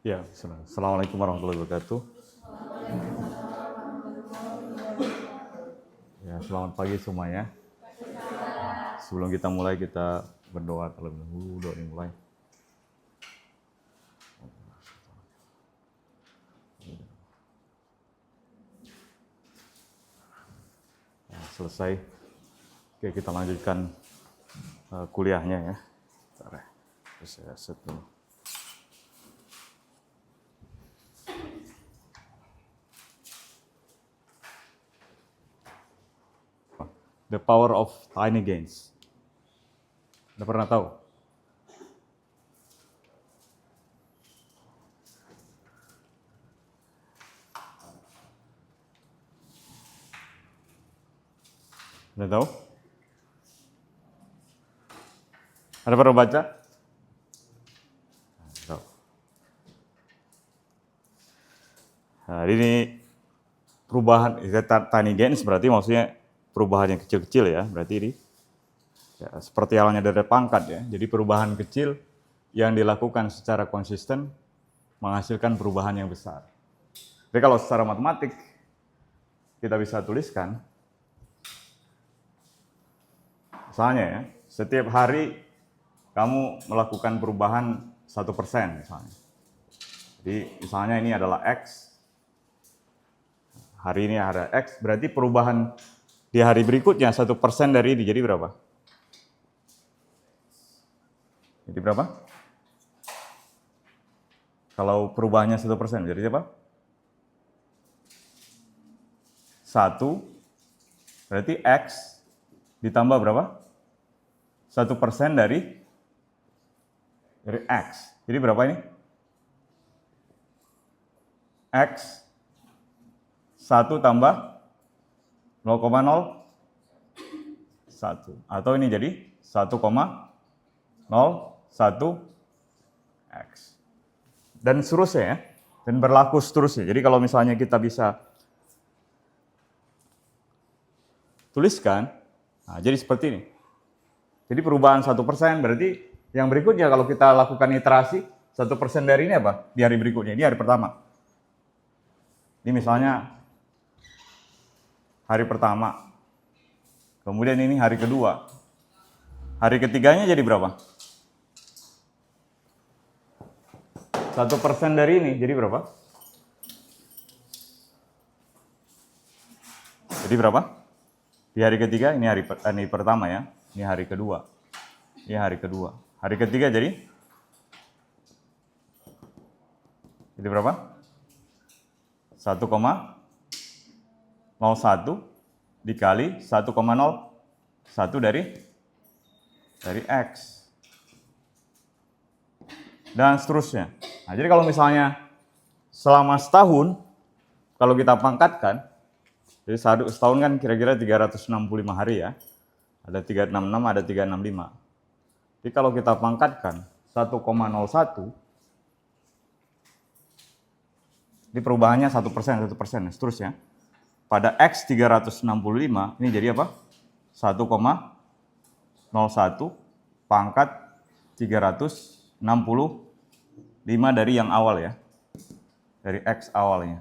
Ya, Assalamualaikum warahmatullahi wabarakatuh. Ya, selamat pagi semuanya. Sebelum kita mulai, kita berdoa terlebih dahulu. Doa dimulai. Ya, selesai. Oke, kita lanjutkan kuliahnya ya. Bentar ya. Terus saya set dulu. The power of tiny gains. Udah pernah tahu? Udah tahu? Ada pernah baca? Tahu. Nah, ini perubahan tiny gains berarti maksudnya perubahan yang kecil-kecil ya. Berarti ini ya, seperti halnya dari pangkat ya. Jadi perubahan kecil yang dilakukan secara konsisten menghasilkan perubahan yang besar. Jadi kalau secara matematik kita bisa tuliskan, misalnya ya, setiap hari kamu melakukan perubahan 1% misalnya. Jadi misalnya ini adalah X, hari ini ada X, berarti perubahan di hari berikutnya 1% dari ini, jadi berapa? Jadi berapa? Kalau perubahannya 1%, jadi apa? 1, berarti X ditambah berapa? 1% dari X. Jadi berapa ini? X 1 tambah 0,01. Atau ini jadi 1,01 X. Dan seterusnya ya. Dan berlaku seterusnya. Jadi kalau misalnya kita bisa tuliskan, nah jadi seperti ini. Jadi perubahan 1% berarti yang berikutnya kalau kita lakukan iterasi, 1% dari ini apa? Di hari berikutnya, ini hari pertama. Ini misalnya hari pertama, kemudian ini hari kedua. Hari ketiganya jadi berapa? 1% dari ini, jadi berapa? Jadi berapa? Di hari ketiga, ini hari pertama ya. Ini hari kedua. Ini hari kedua. Hari ketiga jadi berapa? 1,01 dikali 1,01 dari X. Dan seterusnya. Nah, jadi kalau misalnya selama setahun, kalau kita pangkatkan, jadi setahun kan kira-kira 365 hari ya. Ada 366, ada 365. Jadi kalau kita pangkatkan 1,01, ini perubahannya 1%, seterusnya. Pada X 365, ini jadi apa? 1,01 pangkat 365 dari yang awal ya. Dari X awalnya.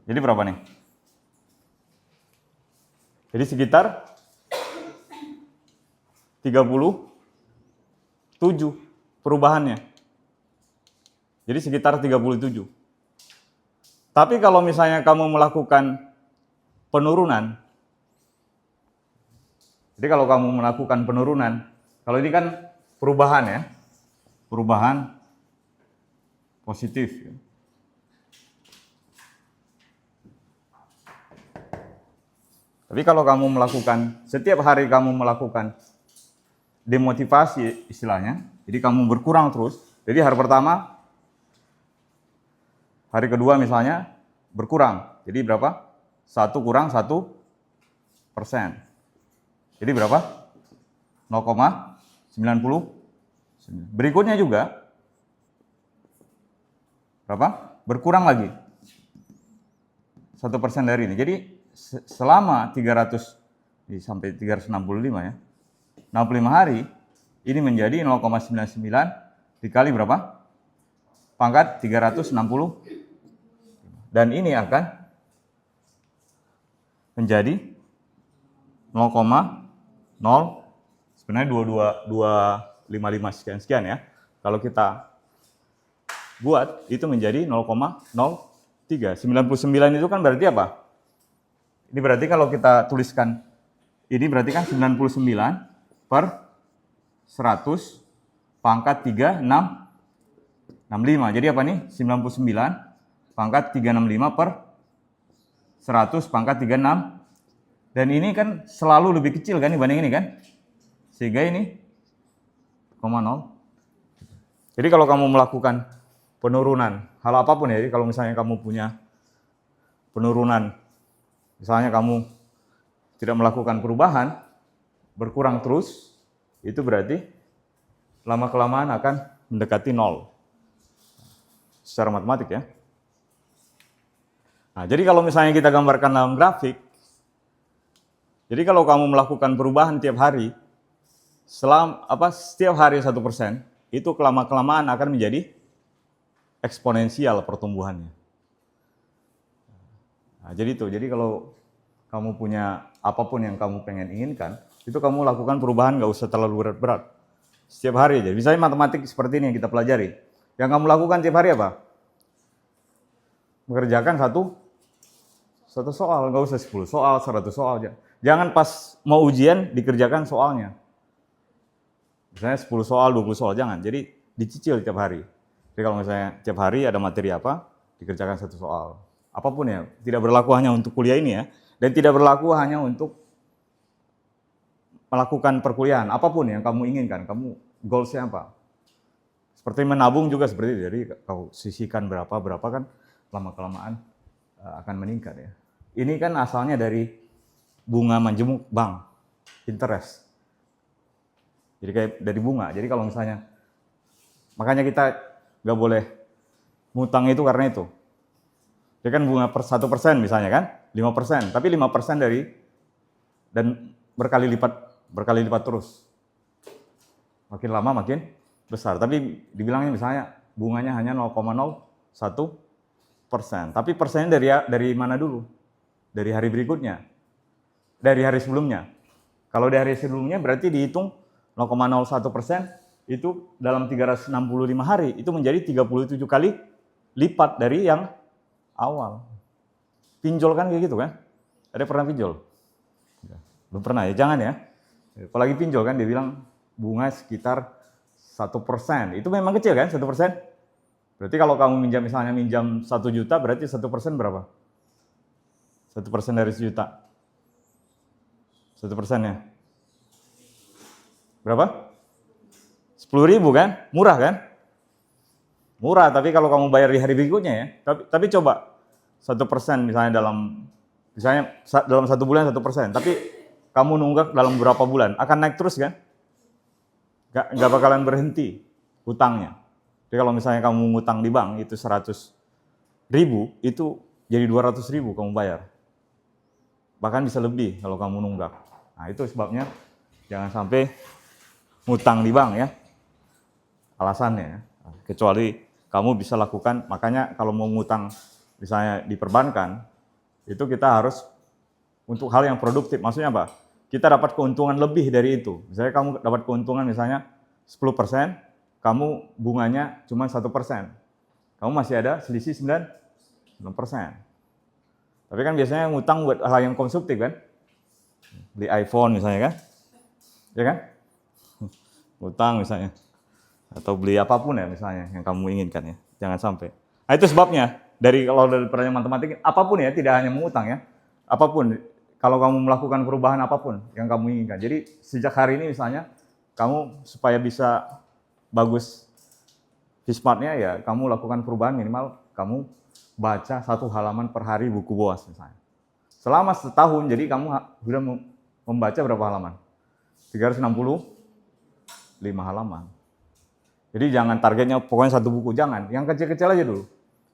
Jadi berapa nih? Jadi sekitar 37 perubahannya. Jadi sekitar 37. Tapi kalau misalnya kamu melakukan penurunan, jadi kalau kamu melakukan penurunan, kalau ini kan perubahan ya, perubahan positif. Tapi kalau kamu melakukan, setiap hari kamu melakukan demotivasi istilahnya, jadi kamu berkurang terus, jadi hari pertama, hari kedua misalnya berkurang, jadi berapa? 1 kurang 1%. Jadi berapa? 0,90. Berikutnya juga, berapa? Berkurang lagi. 1% dari ini. Jadi selama 300 sampai 365 ya, 65 hari ini menjadi 0,99 dikali berapa? Pangkat 360. Dan ini akan menjadi 0,0 sebenarnya 255 sekian ya. Kalau kita buat itu menjadi 0,03. 99 itu kan berarti apa? Ini berarti kalau kita tuliskan ini berarti kan 99 per 100 pangkat 365. Jadi apa nih? 99 pangkat 365 per 100 pangkat 36. Dan ini kan selalu lebih kecil kan dibanding ini kan? Sehingga ini 0,0. Jadi kalau kamu melakukan penurunan hal apapun ya, jadi kalau misalnya kamu punya penurunan, misalnya kamu tidak melakukan perubahan, berkurang terus, itu berarti lama-kelamaan akan mendekati 0. Secara matematik ya. Nah, jadi kalau misalnya kita gambarkan dalam grafik, jadi kalau kamu melakukan perubahan tiap hari, setiap hari 1%, itu lama-kelamaan akan menjadi eksponensial pertumbuhannya. Nah, jadi itu. Jadi kalau kamu punya apapun yang kamu pengen inginkan, itu kamu lakukan perubahan nggak usah terlalu berat-berat. Setiap hari aja. Misalnya matematik seperti ini yang kita pelajari. Yang kamu lakukan tiap hari apa? Mengerjakan satu soal, nggak usah 10 soal, 100 soal aja. Jangan pas mau ujian dikerjakan soalnya. Misalnya 10 soal, 20 soal, jangan. Jadi dicicil tiap hari. Jadi kalau misalnya tiap hari ada materi apa, dikerjakan satu soal. Apapun ya, tidak berlaku hanya untuk kuliah ini ya. Dan tidak berlaku hanya untuk melakukan perkuliahan. Apapun yang kamu inginkan, kamu goals-nya apa. Seperti menabung juga seperti itu. Jadi kau sisihkan berapa kan lama-kelamaan akan meningkat ya. Ini kan asalnya dari bunga majemuk bank, interest. Jadi kayak dari bunga. Jadi kalau misalnya, makanya kita nggak boleh ngutang itu karena itu. Dia kan bunga per 1% misalnya kan, 5%. Tapi 5% dari, dan berkali lipat terus. Makin lama makin besar. Tapi dibilangnya misalnya bunganya hanya 0,01%. Tapi persennya dari mana dulu? Dari hari berikutnya. Dari hari sebelumnya. Kalau dari hari sebelumnya berarti dihitung 0,01% itu dalam 365 hari itu menjadi 37 kali lipat dari yang awal. Pinjol kan kayak gitu kan? Ada pernah pinjol? Belum pernah ya, jangan ya. Apalagi pinjol kan dia bilang bunga sekitar 1%. Itu memang kecil kan 1%? Berarti kalau kamu misalnya minjam 1 juta berarti 1% berapa? 1% dari 1 juta. 1%-nya. Berapa? 10.000 kan? Murah kan? Murah, tapi kalau kamu bayar di hari berikutnya ya. Tapi coba 1% misalnya dalam 1 bulan 1%. Tapi kamu nunggak dalam berapa bulan? Akan naik terus kan? Gak bakalan berhenti hutangnya. Jadi kalau misalnya kamu ngutang di bank itu 100.000, itu jadi 200.000 kamu bayar. Bahkan bisa lebih kalau kamu nunggak. Nah itu sebabnya jangan sampai ngutang di bank ya. Alasannya. Kecuali kamu bisa lakukan, makanya kalau mau ngutang misalnya di perbankan, itu kita harus untuk hal yang produktif. Maksudnya apa? Kita dapat keuntungan lebih dari itu. Misalnya kamu dapat keuntungan misalnya 10%, kamu bunganya cuma 1%. Kamu masih ada selisih 9%. Tapi kan biasanya ngutang buat hal yang konsumtif kan? Beli iPhone misalnya kan? Ya kan? Ngutang misalnya. Atau beli apapun ya misalnya yang kamu inginkan ya. Jangan sampai. Nah itu sebabnya, kalau dari pertanyaan matematik, apapun ya, tidak hanya mengutang ya. Apapun, kalau kamu melakukan perubahan apapun yang kamu inginkan. Jadi sejak hari ini misalnya, kamu supaya bisa bagus Fismartnya ya, kamu lakukan perubahan minimal, kamu baca 1 halaman per hari buku BOAS misalnya. Selama setahun, jadi kamu sudah membaca berapa halaman? 365 halaman. Jadi jangan targetnya pokoknya 1 buku, jangan. Yang kecil-kecil aja dulu.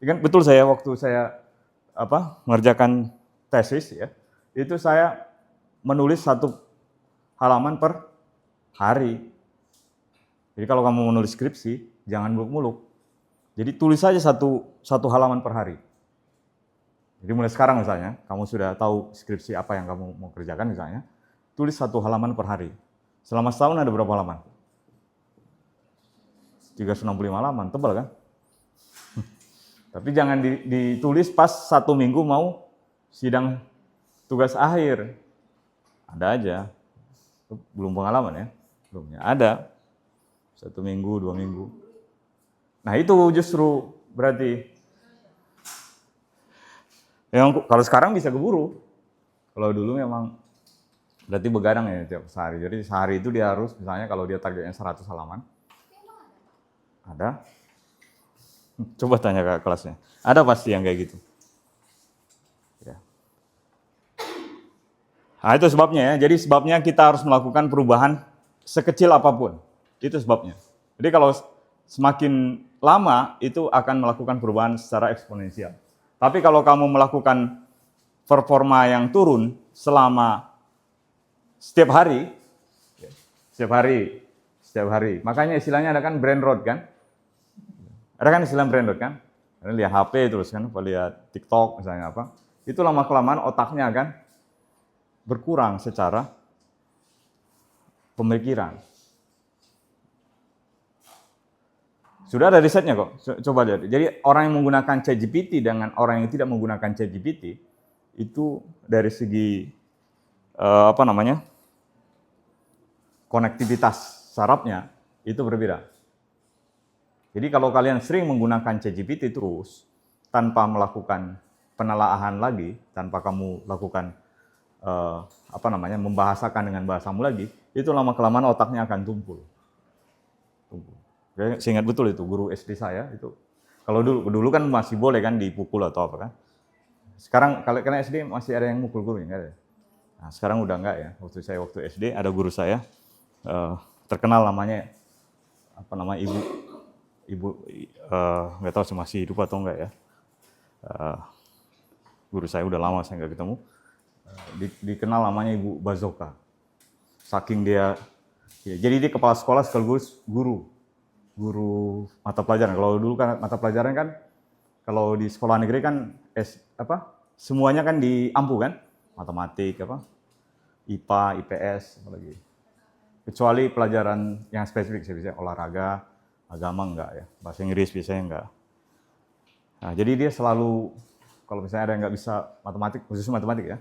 Kan betul saya waktu saya mengerjakan tesis ya, itu saya menulis 1 halaman per hari. Jadi kalau kamu menulis skripsi, jangan muluk-muluk. Jadi tulis saja satu halaman per hari. Jadi mulai sekarang misalnya, kamu sudah tahu skripsi apa yang kamu mau kerjakan misalnya, tulis 1 halaman per hari. Selama setahun ada berapa halaman? 365 halaman, tebal kan? Tapi jangan ditulis pas 1 minggu mau sidang tugas akhir. Ada aja. Belum pengalaman ya? Belumnya. Ada. 1 minggu, 2 minggu. Nah itu justru berarti. Yang kalau sekarang bisa keburu. Kalau dulu memang berarti begadang ya tiap sehari. Jadi sehari itu dia harus, misalnya kalau dia targetnya 100 halaman. Ada. Coba tanya ke kelasnya. Ada pasti yang kayak gitu. Ya. Nah itu sebabnya ya. Jadi sebabnya kita harus melakukan perubahan sekecil apapun. Itu sebabnya. Jadi kalau semakin lama itu akan melakukan perubahan secara eksponensial. Tapi kalau kamu melakukan performa yang turun selama setiap hari, makanya istilahnya ada kan brain rot kan? Ada kan istilah brain rot kan? Lihat HP terus kan, lihat TikTok misalnya apa. Itu lama-kelamaan otaknya akan berkurang secara pemikiran. Sudah ada risetnya kok, coba lihat. Jadi orang yang menggunakan ChatGPT dengan orang yang tidak menggunakan ChatGPT itu dari segi konektivitas sarafnya itu berbeda. Jadi kalau kalian sering menggunakan ChatGPT terus tanpa melakukan penelaahan lagi, tanpa kamu lakukan membahasakan dengan bahasamu lagi, itu lama-kelamaan otaknya akan tumpul. Saya ingat betul itu guru SD saya itu. Kalau dulu kan masih boleh kan dipukul atau apa kan. Sekarang kalau kena SD masih ada yang mukul gurunya enggak ada. Nah, sekarang udah enggak ya. Waktu SD ada guru saya terkenal namanya ibu nggak tahu masih hidup atau enggak ya. Guru saya udah lama saya nggak ketemu. Dikenal namanya Ibu Bazoka. Saking dia jadi dia kepala sekolah sekaligus guru mata pelajaran. Kalau dulu kan mata pelajaran kan kalau di sekolah negeri kan semuanya kan diampu kan, matematik IPA, IPS apalagi. Kecuali pelajaran yang spesifik, misalnya olahraga, agama enggak ya, bahasa Inggris biasanya enggak. Nah, jadi dia selalu kalau misalnya ada yang nggak bisa matematik, khusus matematik ya,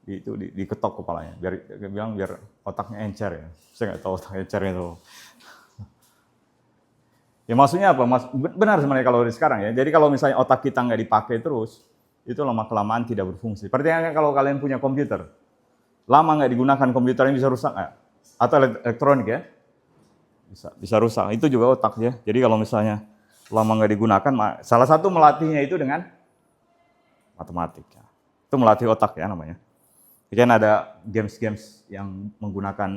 itu diketok kepalanya, biar otaknya encer ya. Saya nggak tahu otak encernya itu. Ya maksudnya apa? Benar sebenarnya kalau sekarang ya. Jadi kalau misalnya otak kita nggak dipakai terus, itu lama-kelamaan tidak berfungsi. Seperti kalau kalian punya komputer, lama nggak digunakan komputernya bisa rusak nggak? Atau elektronik ya, bisa rusak. Itu juga otak ya. Jadi kalau misalnya lama nggak digunakan, salah satu melatihnya itu dengan matematik. Ya. Itu melatih otak ya namanya. Jadi kan ada games-games yang menggunakan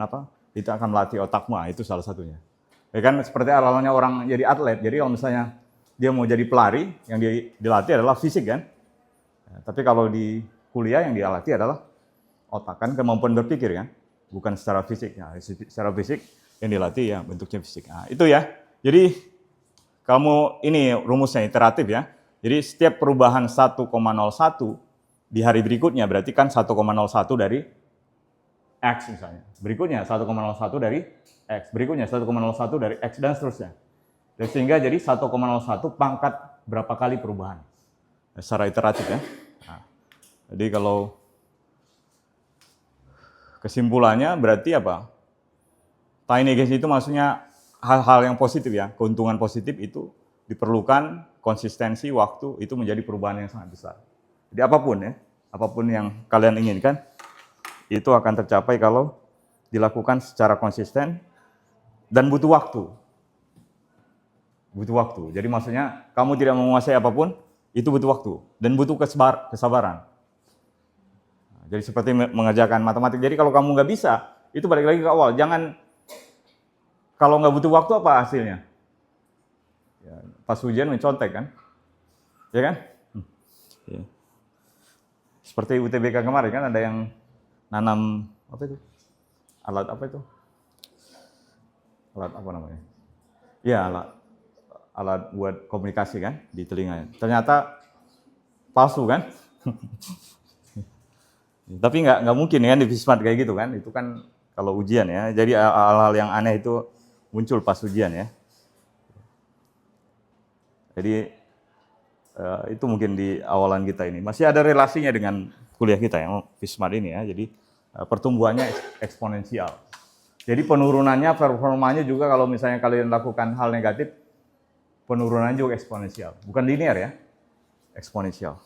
itu akan melatih otakmu. Itu salah satunya. Ya kan seperti halnya orang jadi atlet. Jadi kalau misalnya dia mau jadi pelari, yang dilatih adalah fisik kan. Ya, tapi kalau di kuliah yang dilatih adalah otak kan, kemampuan berpikir kan, bukan secara fisik. Nah, secara fisik yang dilatih ya bentuknya fisik. Nah, itu ya. Jadi kamu ini rumusnya iteratif ya. Jadi setiap perubahan 1,01 di hari berikutnya berarti kan 1,01 dari X misalnya. Berikutnya 1,01 dari X. Berikutnya 1,01 dari X dan seterusnya. Dan sehingga jadi 1,01 pangkat berapa kali perubahan. Secara iteratif ya. Nah, jadi kalau kesimpulannya berarti apa? Tiny gains itu maksudnya hal-hal yang positif ya. Keuntungan positif itu diperlukan, konsistensi, waktu, itu menjadi perubahan yang sangat besar. Jadi apapun ya, apapun yang kalian inginkan, itu akan tercapai kalau dilakukan secara konsisten dan butuh waktu. Butuh waktu. Jadi maksudnya kamu tidak menguasai apapun, itu butuh waktu dan butuh kesabaran. Jadi seperti mengerjakan matematik. Jadi kalau kamu nggak bisa, itu balik lagi ke awal. Jangan, kalau nggak butuh waktu apa hasilnya? Ya, pas ujian mencontek kan? Ya kan? Ya. Seperti UTBK kemarin kan ada yang nanam Alat apa namanya? Ya, alat buat komunikasi kan di telinganya. Ternyata palsu kan? Tapi nggak mungkin kan di Vismart kayak gitu kan? Itu kan kalau ujian ya. Jadi hal-hal yang aneh itu muncul pas ujian ya. Jadi itu mungkin di awalan kita ini. Masih ada relasinya dengan kuliah kita yang Vismart ini ya. Jadi pertumbuhannya eksponensial. Jadi penurunannya, performanya juga kalau misalnya kalian lakukan hal negatif, penurunannya juga eksponensial. Bukan linear ya, eksponensial.